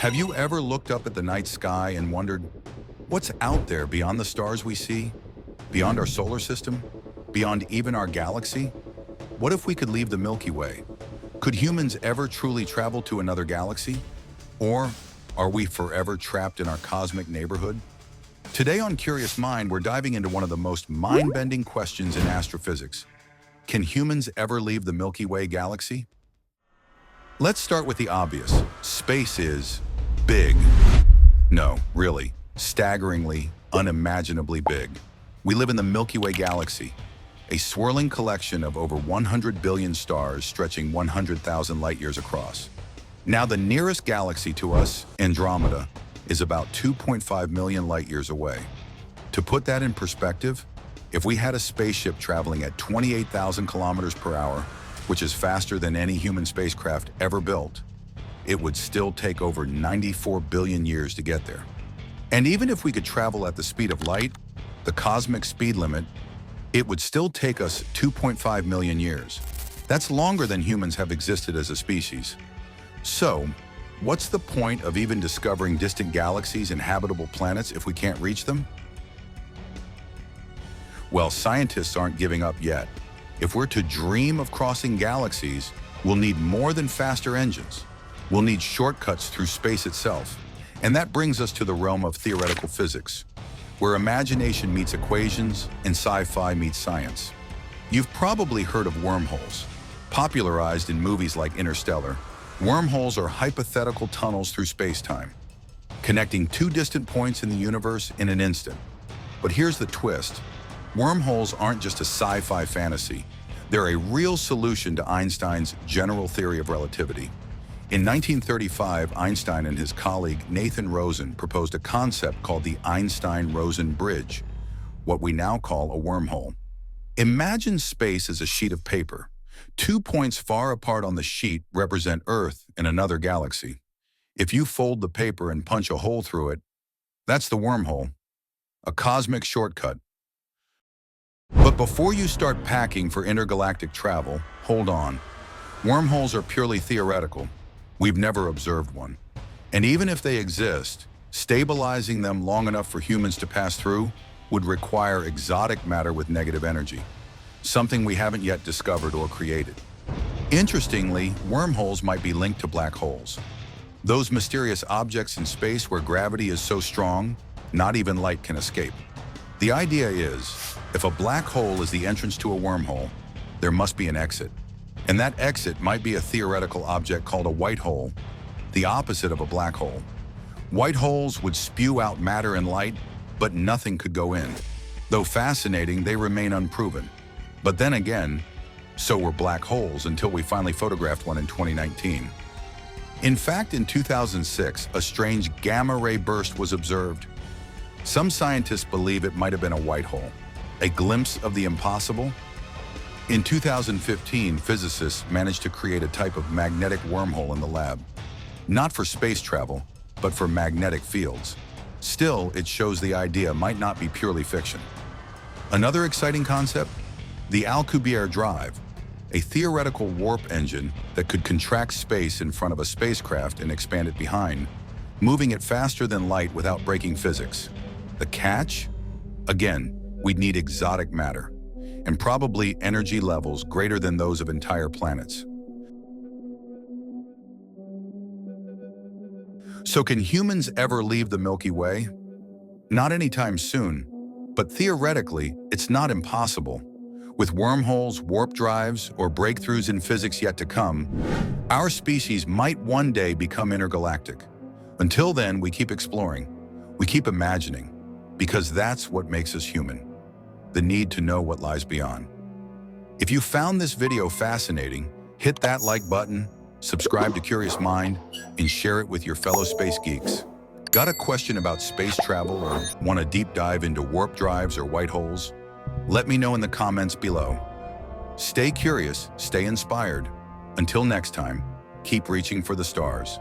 Have you ever looked up at the night sky and wondered, what's out there beyond the stars we see? Beyond our solar system? Beyond even our galaxy? What if we could leave the Milky Way? Could humans ever truly travel to another galaxy? Or are we forever trapped in our cosmic neighborhood? Today on Curious Mind, we're diving into one of the most mind-bending questions in astrophysics. Can humans ever leave the Milky Way Galaxy? Let's start with the obvious. Space is big. No, really, staggeringly, unimaginably big. We live in the Milky Way Galaxy, a swirling collection of over 100 billion stars stretching 100,000 light-years across. Now, the nearest galaxy to us, Andromeda, is about 2.5 million light-years away. To put that in perspective, if we had a spaceship traveling at 28,000 kilometers per hour, which is faster than any human spacecraft ever built, it would still take over 94 billion years to get there. And even if we could travel at the speed of light, the cosmic speed limit, it would still take us 2.5 million years. That's longer than humans have existed as a species. So, what's the point of even discovering distant galaxies and habitable planets if we can't reach them? Well, scientists aren't giving up yet. If we're to dream of crossing galaxies, we'll need more than faster engines. We'll need shortcuts through space itself. And that brings us to the realm of theoretical physics, where imagination meets equations and sci-fi meets science. You've probably heard of wormholes. Popularized in movies like Interstellar, wormholes are hypothetical tunnels through space-time, connecting two distant points in the universe in an instant. But here's the twist. Wormholes aren't just a sci-fi fantasy. They're a real solution to Einstein's general theory of relativity. In 1935, Einstein and his colleague Nathan Rosen proposed a concept called the Einstein-Rosen bridge, what we now call a wormhole. Imagine space as a sheet of paper. 2 points far apart on the sheet represent Earth in another galaxy. If you fold the paper and punch a hole through it, that's the wormhole, a cosmic shortcut. But before you start packing for intergalactic travel, hold on. Wormholes are purely theoretical. We've never observed one. And even if they exist, stabilizing them long enough for humans to pass through would require exotic matter with negative energy, something we haven't yet discovered or created. Interestingly, wormholes might be linked to black holes, those mysterious objects in space where gravity is so strong, not even light can escape. The idea is, if a black hole is the entrance to a wormhole, there must be an exit. And that exit might be a theoretical object called a white hole, the opposite of a black hole. White holes would spew out matter and light, but nothing could go in. Though fascinating, they remain unproven. But then again, so were black holes until we finally photographed one in 2019. In fact, in 2006, a strange gamma-ray burst was observed. Some scientists believe it might have been a white hole, a glimpse of the impossible. In 2015, physicists managed to create a type of magnetic wormhole in the lab, not for space travel, but for magnetic fields. Still, it shows the idea might not be purely fiction. Another exciting concept? The Alcubierre drive, a theoretical warp engine that could contract space in front of a spacecraft and expand it behind, moving it faster than light without breaking physics. The catch? Again, we'd need exotic matter, and probably energy levels greater than those of entire planets. So can humans ever leave the Milky Way? Not anytime soon, but theoretically, it's not impossible. With wormholes, warp drives, or breakthroughs in physics yet to come, our species might one day become intergalactic. Until then, we keep exploring, we keep imagining, because that's what makes us human. The need to know what lies beyond. If you found this video fascinating, hit that like button, subscribe to Curious Mind, and share it with your fellow space geeks. Got a question about space travel or want a deep dive into warp drives or white holes? Let me know in the comments below. Stay curious, stay inspired. Until next time, keep reaching for the stars.